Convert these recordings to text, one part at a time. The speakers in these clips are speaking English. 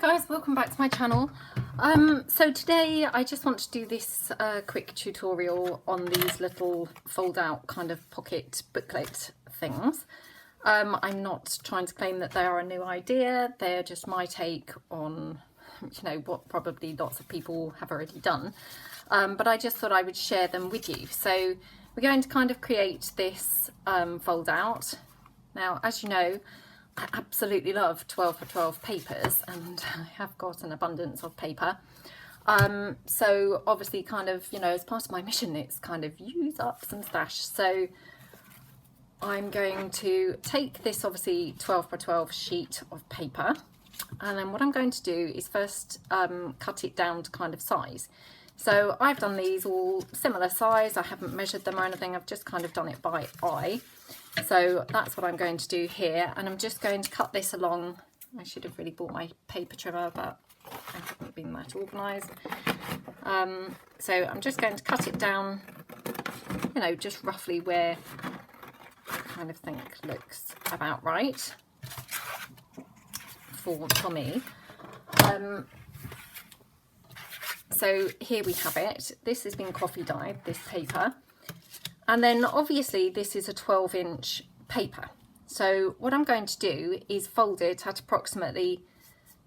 guys, welcome back to my channel. So today I just want to do this quick tutorial on these little fold out kind of pocket booklet things. I'm not trying to claim that they are a new idea, they're just my take on, you know, what probably lots of people have already done. But I just thought I would share them with you. So we're going to kind of create this fold out. Now, as you know, I absolutely love 12 for 12 papers, and I have got an abundance of paper. So obviously kind of, you know, as part of my mission, it's kind of use up some stash. So I'm going to take this obviously 12 by 12 sheet of paper, and then what I'm going to do is first cut it down to kind of size. So I've done these all similar size. I haven't measured them or anything. I've just kind of done it by eye. So that's what I'm going to do here, and I'm just going to cut this along. I should have really bought my paper trimmer, but I haven't been that organised. So I'm just going to cut it down, you know, just roughly where I kind of think looks about right for me. So here we have it. This has been coffee dyed, this paper. And then obviously this is a 12-inch paper. So what I'm going to do is fold it at approximately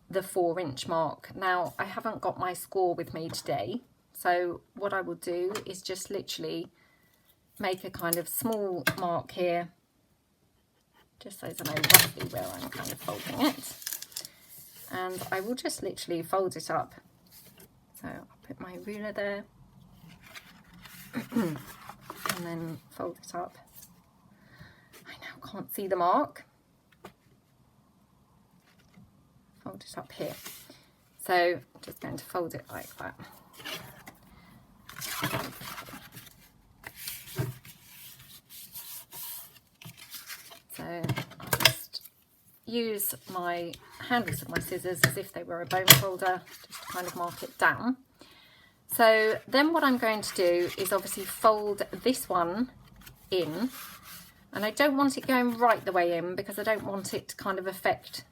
the 4-inch mark. Now, I haven't got my score with me today. So what I will do is just literally make a kind of small mark here, just so I know roughly where I'm kind of folding it. And I will just literally fold it up. So I'll put my ruler there. And then fold it up. I now can't see the mark. Fold it up here. So I'm just going to fold it like that. So I'll just use my handles of my scissors as if they were a bone folder, just to kind of mark it down. So then what I'm going to do is obviously fold this one in, and I don't want it going right the way in because I don't want it to kind of affect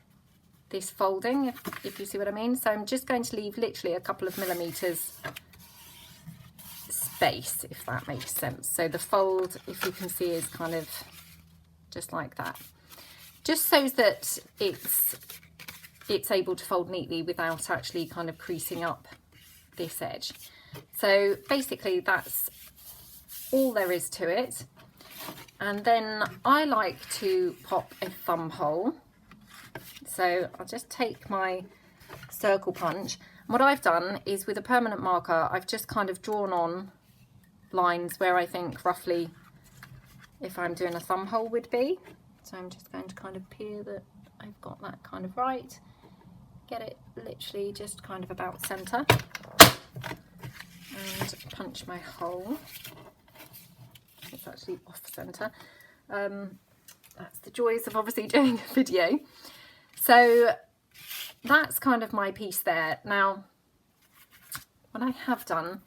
this folding, if you see what I mean. So I'm just going to leave literally a couple of millimeters space, if that makes sense. So the fold, if you can see, is kind of just like that, just so that it's able to fold neatly without actually kind of creasing up this edge. So basically that's all there is to it. And then I like to pop a thumb hole. So I'll just take my circle punch. And what I've done is, with a permanent marker, I've just kind of drawn on lines where I think roughly if I'm doing a thumb hole would be. So I'm just going to kind of peer that I've got that kind of right. Get it literally just kind of about centre. And punch my hole. It's actually off centre. That's the joys of obviously doing a video. So that's kind of my piece there. Now, what I have done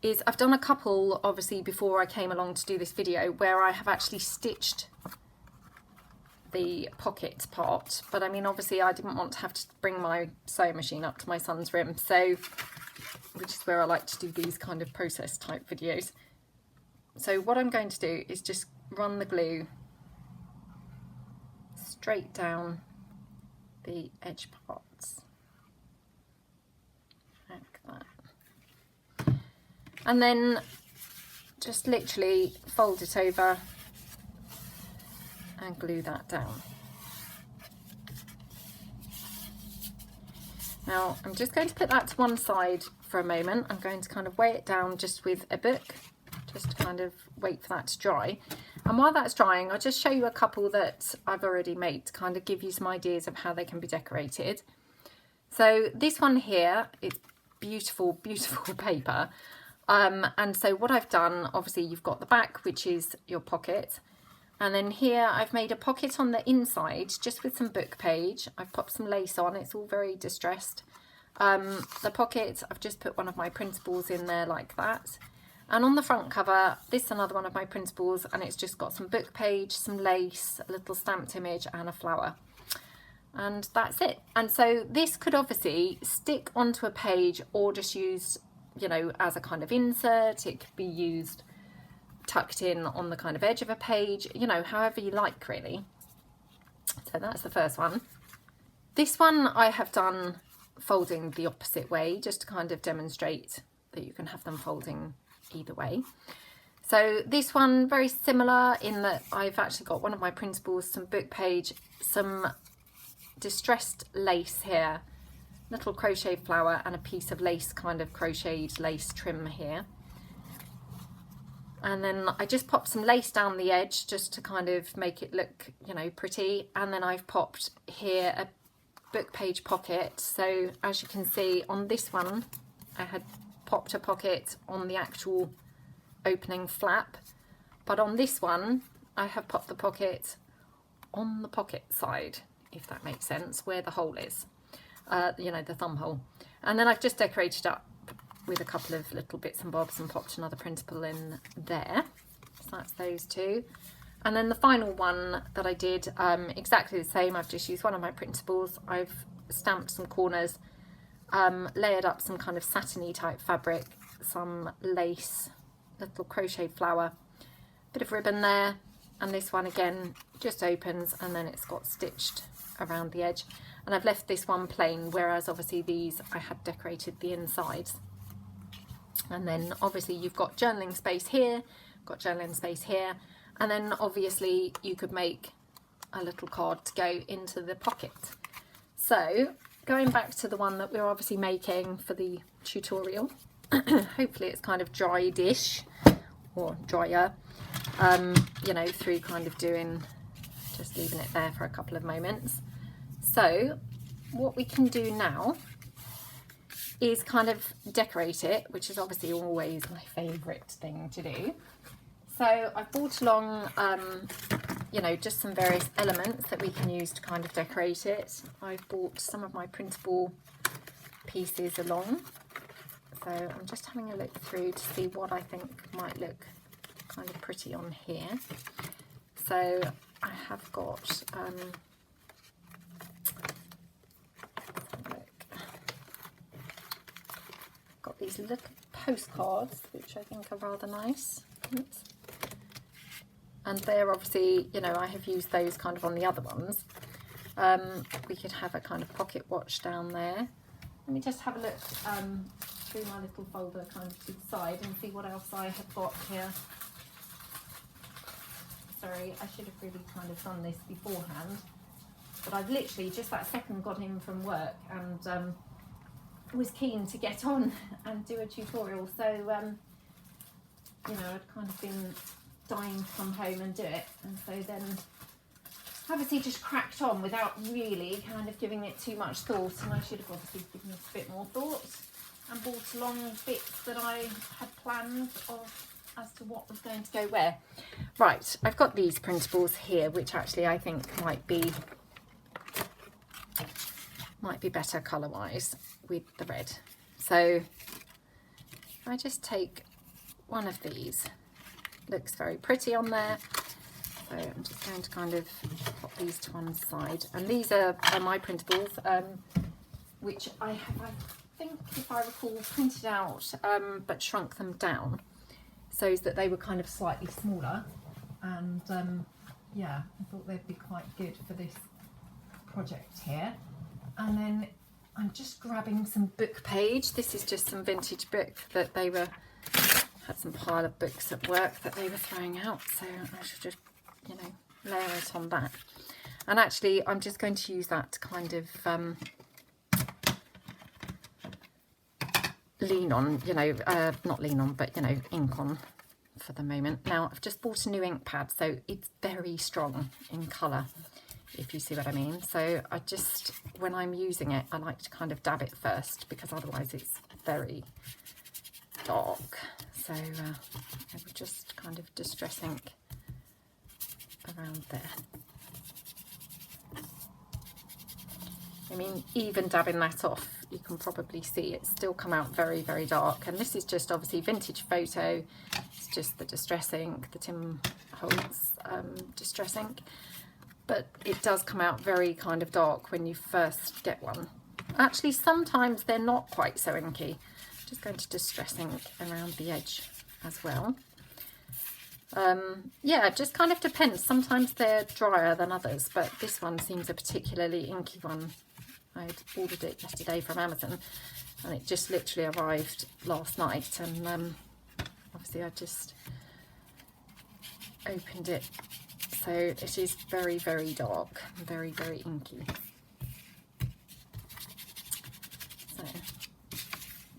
is I've done a couple, obviously, before I came along to do this video, where I have actually stitched the pocket part, but I mean, obviously I didn't want to have to bring my sewing machine up to my son's room, so which is where I like to do these kind of process type videos. So what I'm going to do is just run the glue straight down the edge parts like that, and then just literally fold it over and glue that down. Now I'm just going to put that to one side for a moment. I'm going to kind of weigh it down just with a book, just to kind of wait for that to dry. And while that's drying, I'll just show you a couple that I've already made to kind of give you some ideas of how they can be decorated. So this one here is beautiful, beautiful paper. And so what I've done, obviously you've got the back, which is your pocket. And then here I've made a pocket on the inside just with some book page. I've popped some lace on, it's all very distressed. The pocket, I've just put one of my principles in there like that. And on the front cover, this is another one of my principles, and it's just got some book page, some lace, a little stamped image and a flower. and that's it. And so this could obviously stick onto a page or just used, you know, as a kind of insert. It could be used tucked in on the kind of edge of a page, you know, however you like really. So that's the first one. This one I have done folding the opposite way, just to kind of demonstrate that you can have them folding either way. So this one, very similar in that I've actually got one of my principles, some book page, some distressed lace here, little crochet flower, and a piece of lace, kind of crocheted lace trim here. And then I just popped some lace down the edge just to kind of make it look, you know, pretty. And then I've popped here a book page pocket. So as you can see on this one, I had popped a pocket on the actual opening flap, but on this one I have popped the pocket on the pocket side, if that makes sense, where the hole is, you know, the thumb hole. And then I've just decorated up with a couple of little bits and bobs and popped another principle in there. So that's those two. And then the final one that I did, exactly the same. I've just used one of my principles. I've stamped some corners, layered up some kind of satiny type fabric, some lace, little crochet flower, bit of ribbon there, and this one again just opens and then it's got stitched around the edge. And I've left this one plain, whereas obviously these I had decorated the insides. And then obviously you've got journaling space here, got journaling space here, and then obviously you could make a little card to go into the pocket. So going back to the one that we're obviously making for the tutorial, hopefully it's kind of dried-ish or drier, you know, through kind of doing, just leaving it there for a couple of moments. So what we can do now is kind of decorate it, which is obviously always my favourite thing to do. So I've brought along, you know, just some various elements that we can use to kind of decorate it. I've brought some of my printable pieces along. So I'm just having a look through to see what I think might look kind of pretty on here. So I have got, got these little postcards, which I think are rather nice. Oops. And they're obviously, you know, I have used those kind of on the other ones. We could have a kind of pocket watch down there. Let me just have a look through my little folder kind of to the side and see what else I have got here. Sorry, I should have really kind of done this beforehand, but I've literally just that second got in from work and was keen to get on and do a tutorial. So, you know, I'd kind of been dying to come home and do it, and so then obviously just cracked on without really kind of giving it too much thought, and I should have obviously given it a bit more thought and brought along bits that I had planned of as to what was going to go where. Right, I've got these printables here, which actually I think might be better colour wise with the red. So if I just take one of these, looks very pretty on there. So I'm just going to kind of pop these to one side, and these are my printables, which I have, I think if I recall, printed out but shrunk them down so that they were kind of slightly smaller, and yeah, I thought they'd be quite good for this project here. And then I'm just grabbing some book page. This is just some vintage book that they were, had some pile of books at work that they were throwing out, so I should just, you know, layer it on that. And actually I'm just going to use that to kind of lean on, you know, not lean on, but, you know, ink on for the moment. Now I've just bought a new ink pad, so it's very strong in colour, if you see what I mean. So I just, when I'm using it, I like to kind of dab it first, because otherwise it's very dark. So I will just kind of distress ink around there. I mean, even dabbing that off, you can probably see it's still come out very, very dark. And this is just obviously vintage photo. It's just the distress ink, the Tim Holtz distress ink. but it does come out very kind of dark when you first get one. Actually, sometimes they're not quite so inky. Just going to distress ink around the edge as well. Yeah, it just kind of depends. Sometimes they're drier than others, but this one seems a particularly inky one. I ordered it yesterday from Amazon and it just literally arrived last night, and obviously I just opened it, so it is very, very dark, very, very inky. So,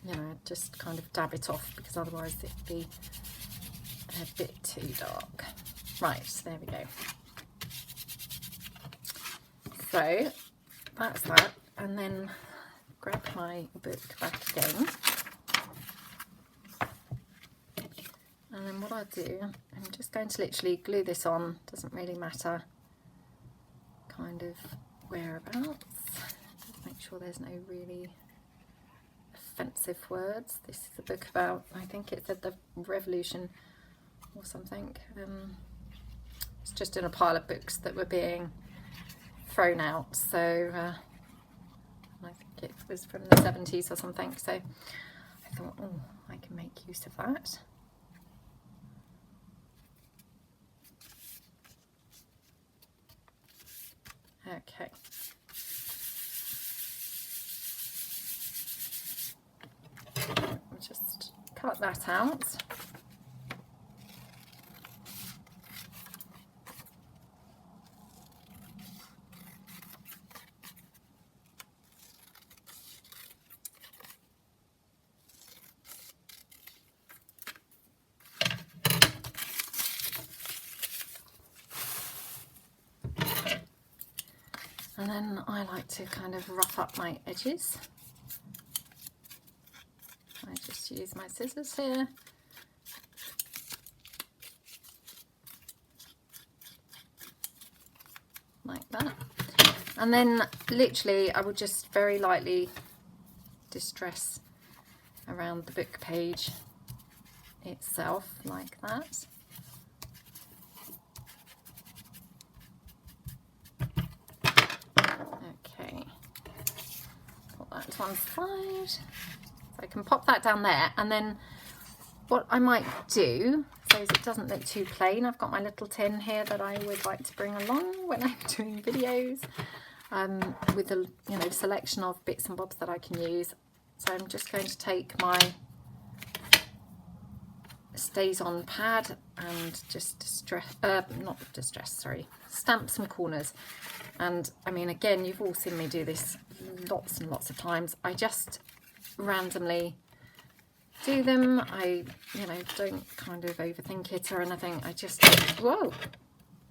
you know, just kind of dab it off because otherwise it'd be a bit too dark. Right, so there we go. So that's that, and then grab my book back again, and then what I do, I'm just going to literally glue this on, doesn't really matter kind of whereabouts. Just make sure there's no really offensive words. This is a book about, I think it said the revolution or something. It's just in a pile of books that were being thrown out, so I think it was from the 70s or something, so I thought, oh, I can make use of that. Okay. I'll just cut that out. And then I like to kind of rough up my edges. I just use my scissors here. Like that. And then literally I would just very lightly distress around the book page itself like that. Okay, put that to one side, so I can pop that down there. And then what I might do, so as it doesn't look too plain, I've got my little tin here that I would like to bring along when I'm doing videos, with a selection of bits and bobs that I can use. So I'm just going to take my stays on pad and just stamp some corners. And I mean, again, you've all seen me do this lots and lots of times. I just randomly do them. I don't kind of overthink it or anything. I just, whoa,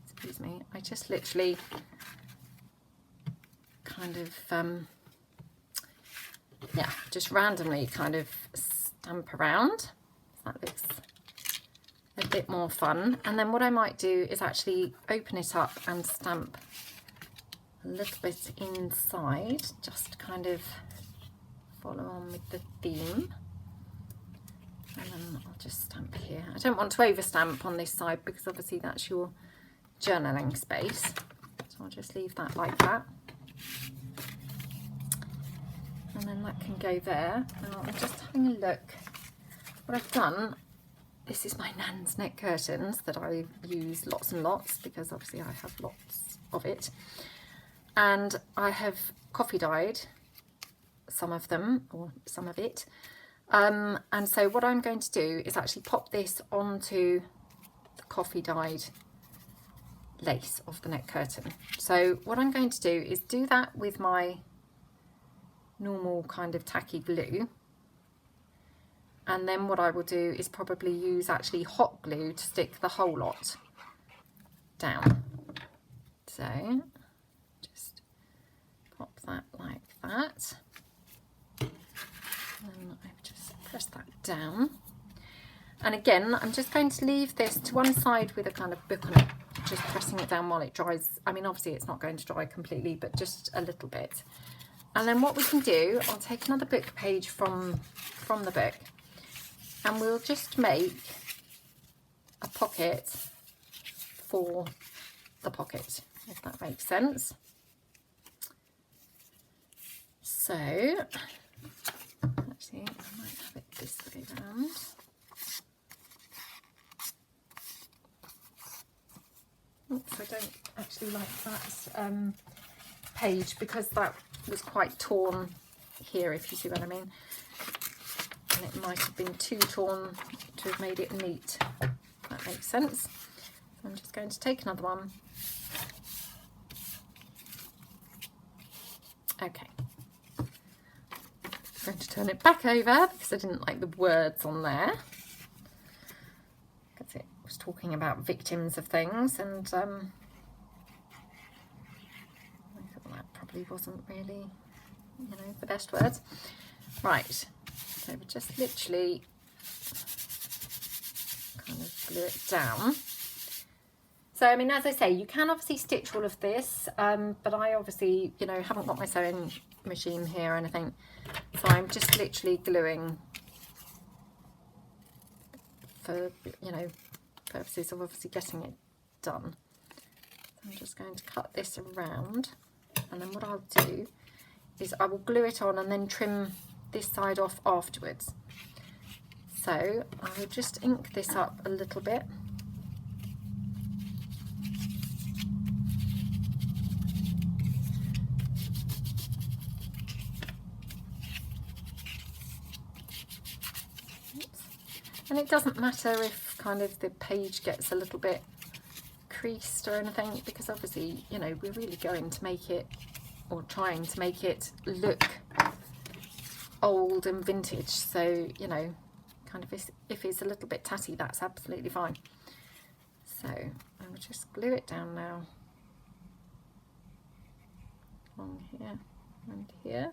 excuse me, I just literally kind of yeah, just randomly kind of stamp around. That looks a bit more fun. And then what I might do is actually open it up and stamp a little bit inside, just kind of follow on with the theme. And then I'll just stamp here. I don't want to over stamp on this side because obviously that's your journaling space, so I'll just leave that like that, and then that can go there. Now I'm just having a look. What I've done, this is my Nan's neck curtains that I use lots and lots because obviously I have lots of it, and I have coffee dyed some of them, or some of it, and so what I'm going to do is actually pop this onto the coffee dyed lace of the neck curtain. So what I'm going to do is do that with my normal kind of tacky glue, and then what I will do is probably use actually hot glue to stick the whole lot down. So just pop that like that, and I've just pressed that down. And again, I'm just going to leave this to one side with a kind of book on it, just pressing it down while it dries. I mean, obviously it's not going to dry completely, but just a little bit. And then what we can do, I'll take another book page from the book, and we'll just make a pocket for the pocket. if that makes sense. So, actually, I might have it this way around. Oops, I don't actually like that page because that was quite torn here, if you see what I mean. And it might have been too torn to have made it neat. That makes sense. So I'm just going to take another one. Okay. I'm going to turn it back over because I didn't like the words on there. Because it was talking about victims of things, and I thought that probably wasn't really, you know, the best words. Right. So we just literally kind of glue it down. So, I mean, as I say, you can obviously stitch all of this, but I obviously, you know, haven't got my sewing machine here or anything. So I'm just literally gluing for, you know, purposes of obviously getting it done. So I'm just going to cut this around, and then what I'll do is I will glue it on and then trim this side off afterwards. So I will just ink this up a little bit. And it doesn't matter if kind of the page gets a little bit creased or anything, because obviously, you know, we're really going to make it, or trying to make it look old and vintage. So, you know, kind of if it's a little bit tatty, that's absolutely fine. So I will just glue it down now, along here and here.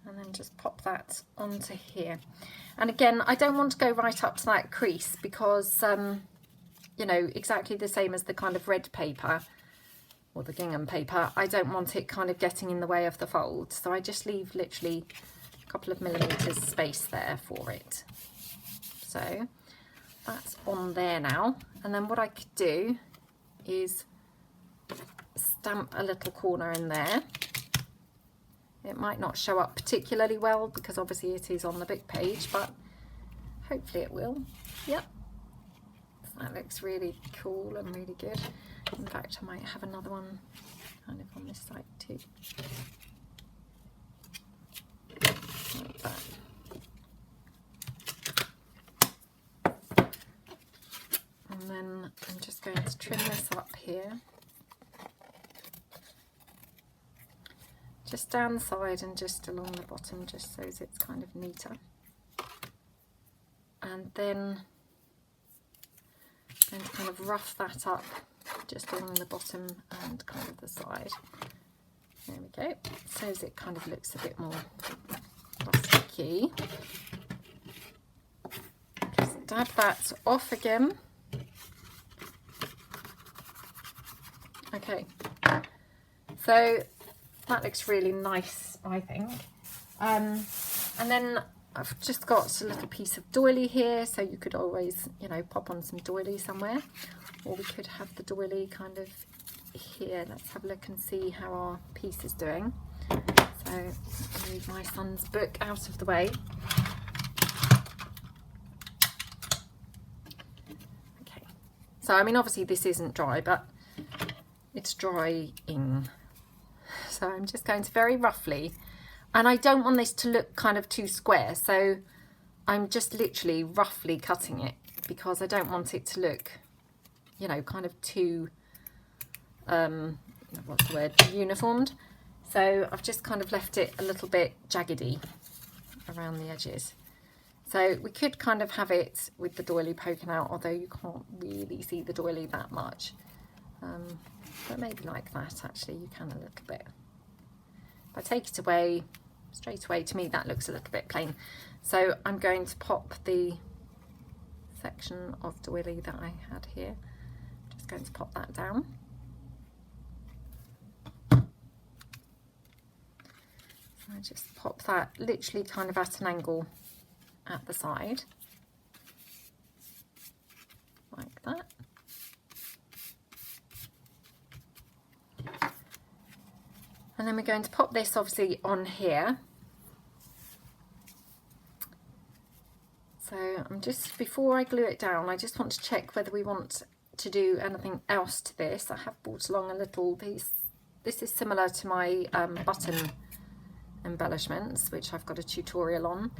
And then just pop that onto here. And again, I don't want to go right up to that crease because, you know, exactly the same as the kind of red paper or the gingham paper, I don't want it kind of getting in the way of the fold. So I just leave literally a couple of millimeters space there for it. So that's on there now. And then what I could do is stamp a little corner in there. It might not show up particularly well because obviously it is on the book page, but hopefully it will. Yep, that looks really cool and really good. In fact, I might have another one kind of on this side too. Like that. And then I'm just going to trim this up here. Just down the side and just along the bottom, just so it's kind of neater. And then I'm going to kind of rough that up just along the bottom and kind of the side. There we go. So it kind of looks a bit more plasticky. Just dab that off again. Okay. So that looks really nice, I think. And then I've just got a little piece of doily here, so you could always, you know, pop on some doily somewhere, or we could have the doily kind of here. Let's have a look and see how our piece is doing. So I'll move my son's book out of the way. Okay, so I mean, obviously this isn't dry, but it's drying. So I'm just going to very roughly, and I don't want this to look kind of too square, so I'm just literally roughly cutting it because I don't want it to look, you know, kind of too, what's the word, uniformed. So I've just kind of left it a little bit jaggedy around the edges. So we could kind of have it with the doily poking out, although you can't really see the doily that much. But maybe like that, actually, you can a little bit. If I take it away, straight away, to me that looks a little bit plain. So I'm going to pop the section of doily that I had here. Just going to pop that down. So I just pop that literally kind of at an angle at the side. And then we're going to pop this obviously on here. So I'm just, before I glue it down, I just want to check whether we want to do anything else to this. I have brought along a little piece. This is similar to my button embellishments, which I've got a tutorial on,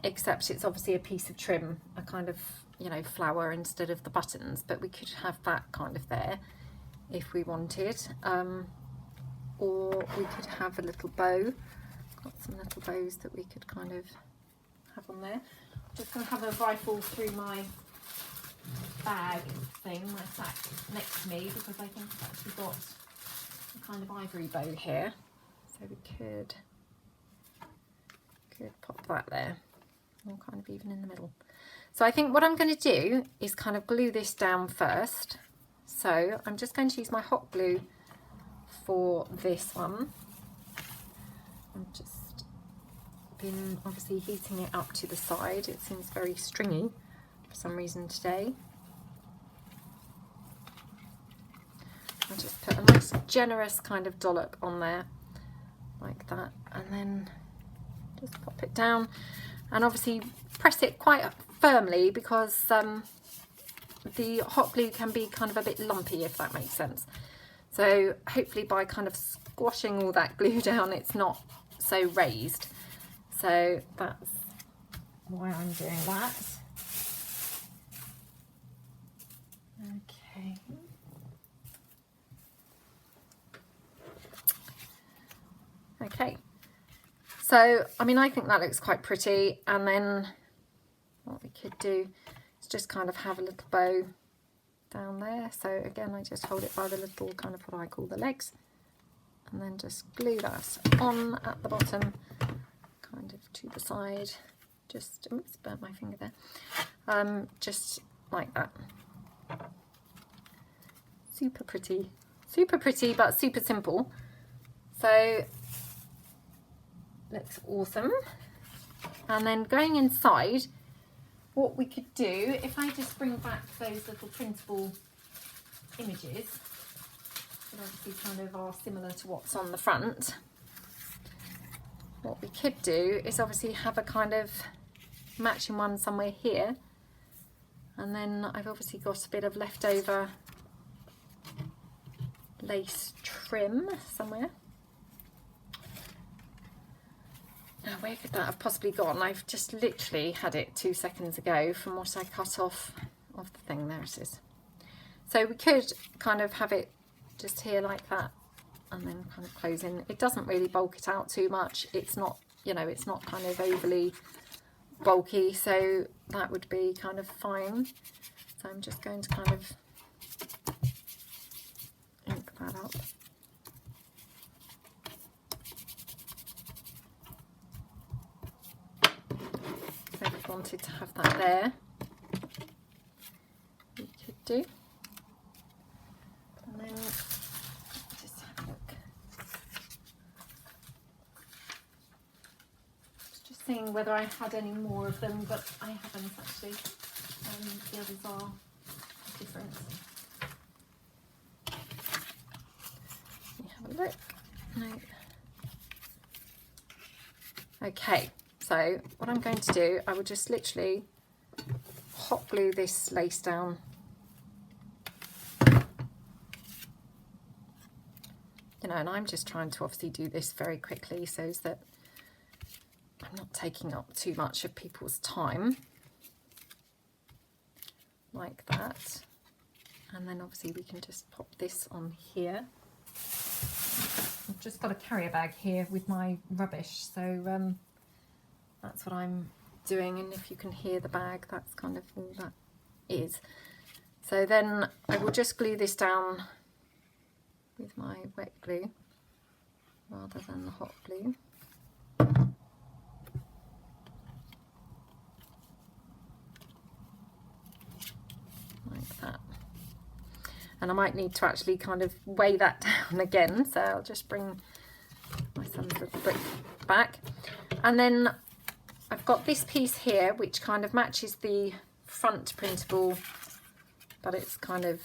except it's obviously a piece of trim, a kind of, you know, flower instead of the buttons, but we could have that kind of there if we wanted, or we could have a little bow. Got some little bows that we could kind of have on there. I'm just going to have a rifle through my bag thing, my sack next to me, because I think I've actually got a kind of ivory bow here, so we could pop that there, or kind of even in the middle. So I think what I'm going to do is kind of glue this down first. So I'm just going to use my hot glue for this one. I've just been obviously heating it up to the side. It seems very stringy for some reason today. I'll just put a nice generous kind of dollop on there like that, and then just pop it down, and obviously press it quite firmly, because the hot glue can be kind of a bit lumpy, if that makes sense. So hopefully by kind of squashing all that glue down, it's not so raised. So that's why I'm doing that. Okay. Okay. So, I mean, I think that looks quite pretty, and then what we could do is just kind of have a little bow down there. So again, I just hold it by the little kind of what I call the legs, and then just glue that on at the bottom, kind of to the side. Just, oops, burnt my finger there. Just like that. Super pretty, but super simple. So looks awesome. And then going inside, what we could do, if I just bring back those little printable images that obviously kind of are similar to what's on the front, what we could do is obviously have a kind of matching one somewhere here, and then I've obviously got a bit of leftover lace trim somewhere. Now, where could that have possibly gone? I've just literally had it 2 seconds ago from what I cut off of the thing. There it is. So we could kind of have it just here like that, and then kind of close in. It doesn't really bulk it out too much. It's not, you know, it's not kind of overly bulky, so that would be kind of fine. So I'm just going to kind of ink that up. So if we wanted to have that there, we could do. And then just have a look. Just seeing whether I had any more of them, but I haven't actually. The others are different. Let me have a look. No. Okay, so what I'm going to do, I will just literally hot glue this lace down. You know, and I'm just trying to obviously do this very quickly so that I'm not taking up too much of people's time. Like that. And then obviously we can just pop this on here. I've just got a carrier bag here with my rubbish, so that's what I'm doing, and if you can hear the bag, that's kind of all that is. So then I will just glue this down with my wet glue rather than the hot glue. Like that. And I might need to actually kind of weigh that down again, so I'll just bring my son's little book back. And then I've got this piece here which kind of matches the front printable, but it's kind of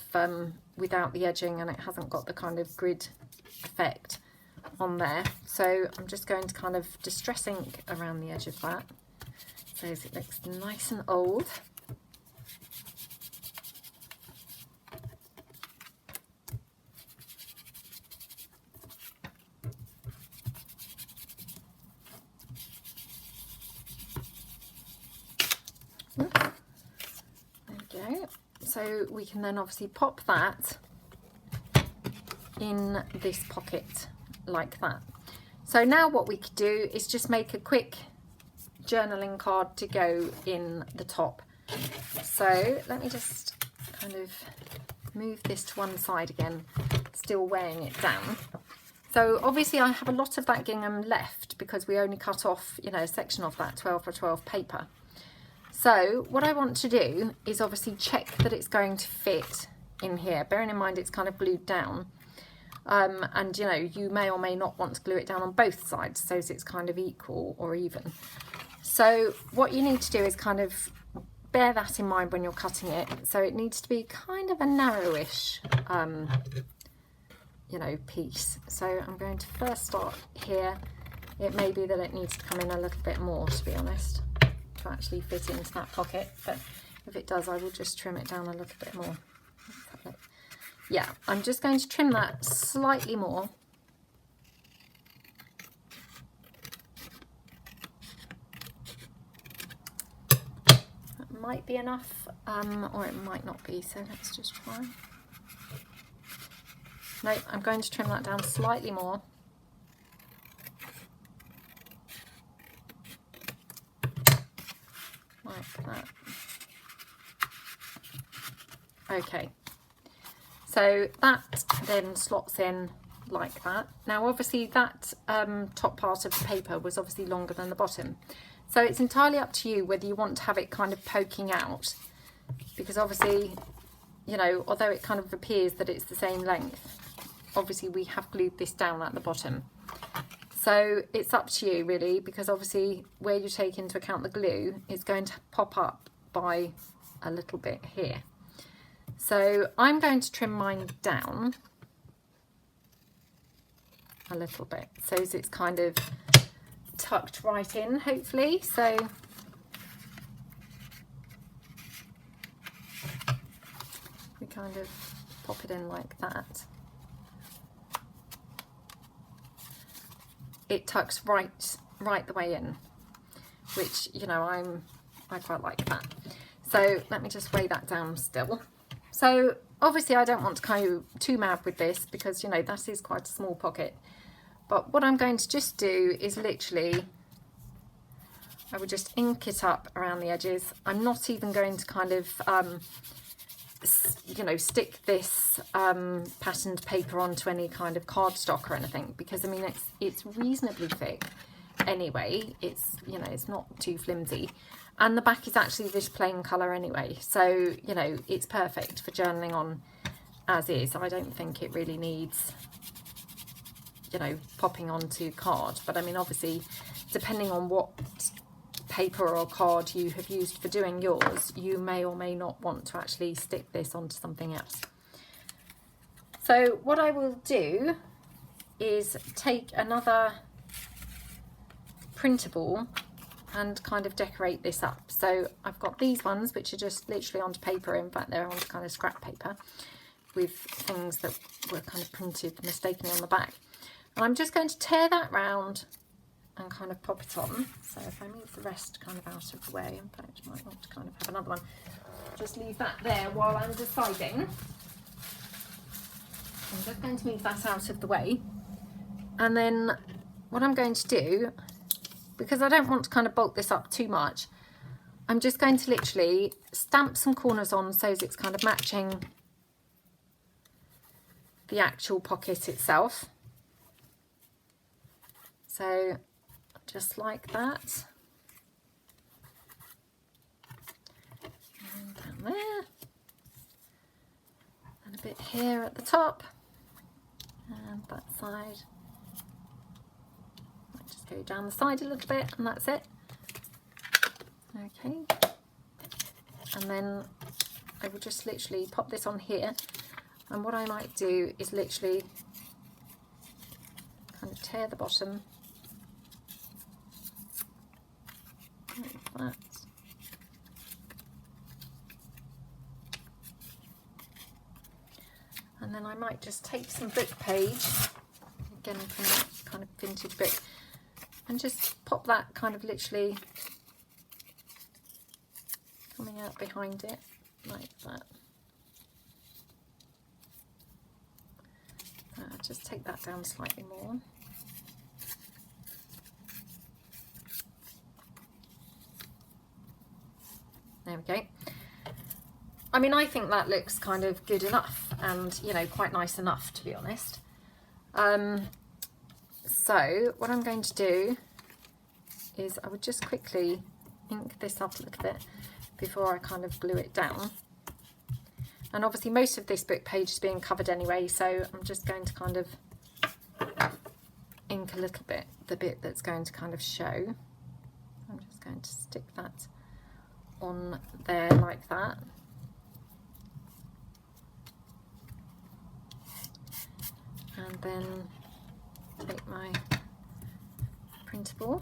without the edging, and it hasn't got the kind of grid effect on there. So I'm just going to kind of distress ink around the edge of that so as it looks nice and old. There we go. So we can then obviously pop that in this pocket like that. So now what we could do is just make a quick journaling card to go in the top. So let me just kind of move this to one side again, still weighing it down. So obviously I have a lot of that gingham left because we only cut off, you know, a section of that 12 by 12 paper. So what I want to do is obviously check that it's going to fit in here, bearing in mind it's kind of glued down. And you know, you may or may not want to glue it down on both sides so that it's kind of equal or even. So what you need to do is kind of bear that in mind when you're cutting it. So it needs to be kind of a narrowish, you know, piece. So I'm going to first start here. It may be that it needs to come in a little bit more, to be honest, to actually fit into that pocket. But if it does, I will just trim it down a little bit more. Yeah, I'm just going to trim that slightly more. That might be enough, or it might not be, so let's just try. No, I'm going to trim that down slightly more. Like that. Okay. So that then slots in like that. Now obviously that top part of the paper was obviously longer than the bottom. So it's entirely up to you whether you want to have it kind of poking out, because obviously, you know, although it kind of appears that it's the same length, obviously we have glued this down at the bottom. So it's up to you really, because obviously where you take into account the glue, it's going to pop up by a little bit here. So I'm going to trim mine down a little bit so as it's kind of tucked right in, hopefully. So we kind of pop it in like that. It tucks right the way in, which, you know, I quite like that. So let me just weigh that down still. So obviously I don't want to go too mad with this because, you know, that is quite a small pocket. But what I'm going to just do is literally, I would just ink it up around the edges. I'm not even going to kind of, you know, stick this patterned paper onto any kind of cardstock or anything, because I mean it's reasonably thick anyway. It's, you know, it's not too flimsy. And the back is actually this plain colour anyway, so, you know, it's perfect for journaling on as is. I don't think it really needs, you know, popping onto card. But I mean, obviously, depending on what paper or card you have used for doing yours, you may or may not want to actually stick this onto something else. So what I will do is take another printable and kind of decorate this up. So I've got these ones which are just literally onto paper. In fact, they're onto kind of scrap paper with things that were kind of printed mistakenly on the back. And I'm just going to tear that round and kind of pop it on. So if I move the rest kind of out of the way, in fact I might want to kind of have another one. Just leave that there while I'm deciding. I'm just going to move that out of the way. And then what I'm going to do, because I don't want to kind of bulk this up too much, I'm just going to literally stamp some corners on so that it's kind of matching the actual pocket itself. So just like that. And down there. And a bit here at the top. And that side. Just go down the side a little bit, and that's it. Okay, and then I will just literally pop this on here, and what I might do is literally kind of tear the bottom like that. And then I might just take some book page, again from that kind of vintage book, and just pop that kind of literally coming out behind it like that. Just take that down slightly more. There we go. I mean, I think that looks kind of good enough and, you know, quite nice enough, to be honest. So what I'm going to do is I would just quickly ink this up a little bit before I kind of glue it down. And obviously most of this book page is being covered anyway, so I'm just going to kind of ink a little bit, the bit that's going to kind of show. I'm just going to stick that on there like that. And then take my printable,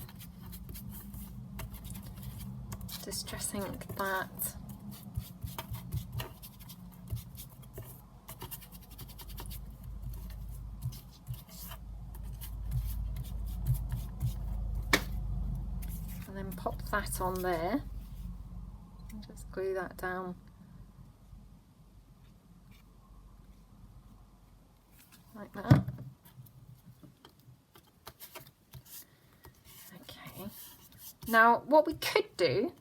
distress ink that. And then pop that on there and just glue that down like that. Okay. Now what we could do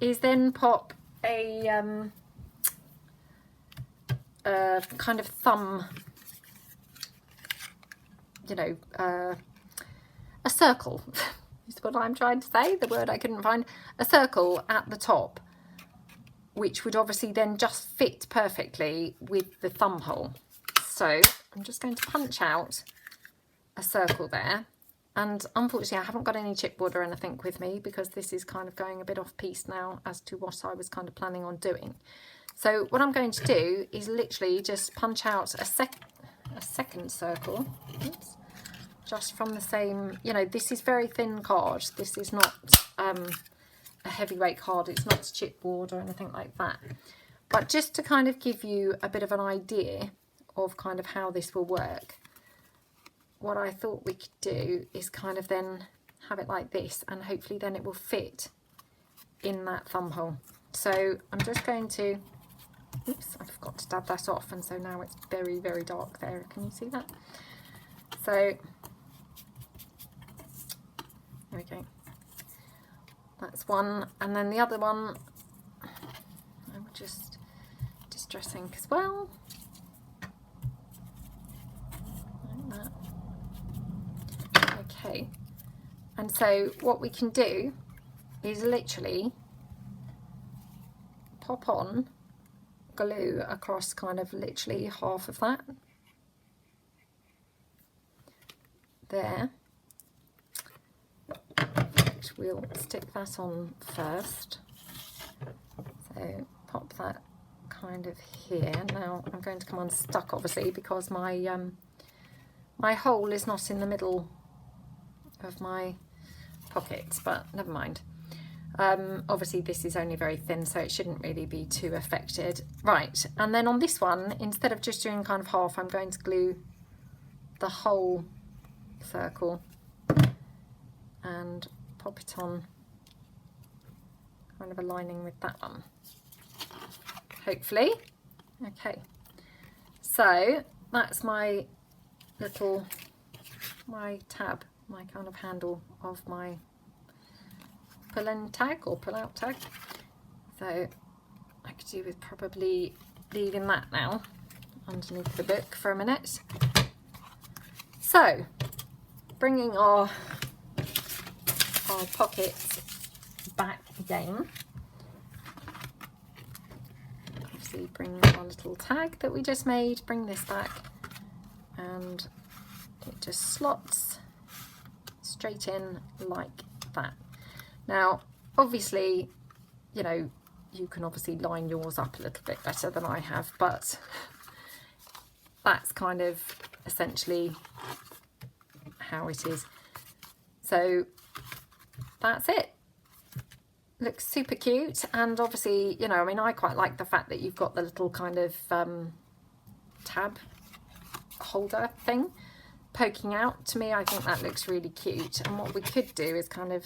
is then pop a kind of thumb, you know, a circle is what I'm trying to say, the word I couldn't find, a circle at the top, which would obviously then just fit perfectly with the thumb hole. So I'm just going to punch out a circle there, and unfortunately I haven't got any chipboard or anything with me because this is kind of going a bit off piece now as to what I was kind of planning on doing. So what I'm going to do is literally just punch out a second circle. Oops. Just from the same, you know, this is very thin card. This is not a heavyweight card. It's not chipboard or anything like that. But just to kind of give you a bit of an idea of kind of how this will work, what I thought we could do is kind of then have it like this, and hopefully then it will fit in that thumb hole. So I'm just going to, oops, I forgot to dab that off, and so now it's very, very dark there. Can you see that? So there we go. That's one, and then the other one I will just distress ink as well. Like that. Okay, and so what we can do is literally pop on glue across kind of literally half of that there. We'll stick that on first, so pop that kind of here. Now I'm going to come unstuck obviously because my my hole is not in the middle of my pocket, but never mind. Obviously this is only very thin, so it shouldn't really be too affected. Right, and then on this one, instead of just doing kind of half, I'm going to glue the whole circle and pop it on, kind of aligning with that one, hopefully. Okay, so that's my little, my tab, my kind of handle of my pull-in tag or pull-out tag. So I could do with probably leaving that now underneath the book for a minute. So bringing our pockets back again, obviously bring our little tag that we just made, bring this back, and it just slots straight in like that. Now obviously, you know, you can obviously line yours up a little bit better than I have, but that's kind of essentially how it is. So that's it. Looks super cute, and obviously, you know, I mean, I quite like the fact that you've got the little kind of tab holder thing poking out. To me, I think that looks really cute. And what we could do is kind of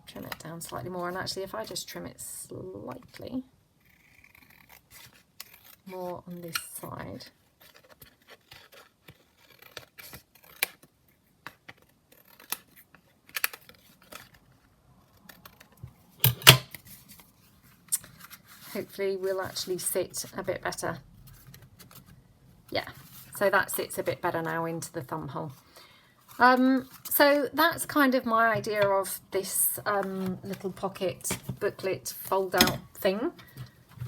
trim it down slightly more, and actually if I just trim it slightly more on this side, hopefully will actually sit a bit better. Yeah, so that sits a bit better now into the thumb hole. So that's kind of my idea of this little pocket booklet fold out thing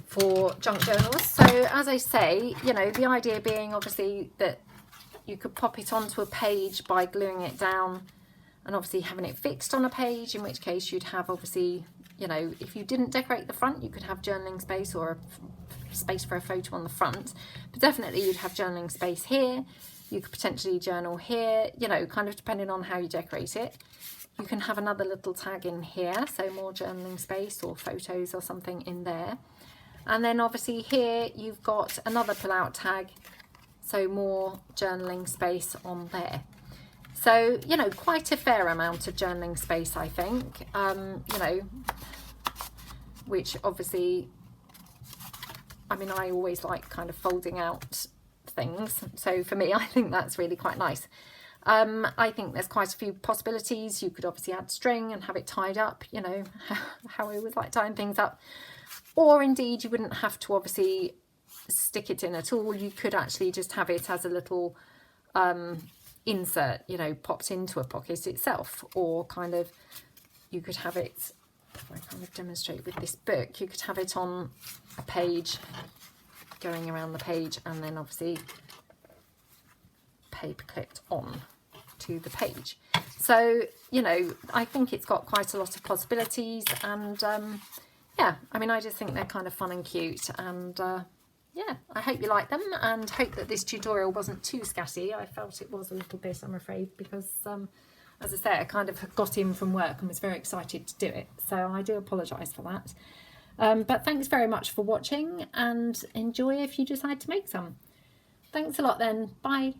for junk journals. So as I say, you know, the idea being obviously that you could pop it onto a page by gluing it down and obviously having it fixed on a page, in which case you'd have obviously, you know, if you didn't decorate the front, you could have journaling space or a space for a photo on the front, but definitely you'd have journaling space here. You could potentially journal here, you know, kind of depending on how you decorate it. You can have another little tag in here, so more journaling space or photos or something in there. And then obviously here you've got another pull out tag, so more journaling space on there. So, you know, quite a fair amount of journaling space, I think, you know, which obviously, I mean, I always like kind of folding out things. So for me, I think that's really quite nice. I think there's quite a few possibilities. You could obviously add string and have it tied up, you know, how I always like tying things up. Or indeed, you wouldn't have to obviously stick it in at all. You could actually just have it as a little insert, you know, popped into a pocket itself, or kind of you could have it, if I kind of demonstrate with this book, you could have it on a page, going around the page, and then obviously paper clipped on to the page. So, you know, I think it's got quite a lot of possibilities, and yeah, I mean, I just think they're kind of fun and cute, and yeah, I hope you like them, and hope that this tutorial wasn't too scatty. I felt it was a little bit, I'm afraid, because as I say, I kind of got in from work and was very excited to do it, so I do apologise for that. But thanks very much for watching, and enjoy if you decide to make some. Thanks a lot then, bye.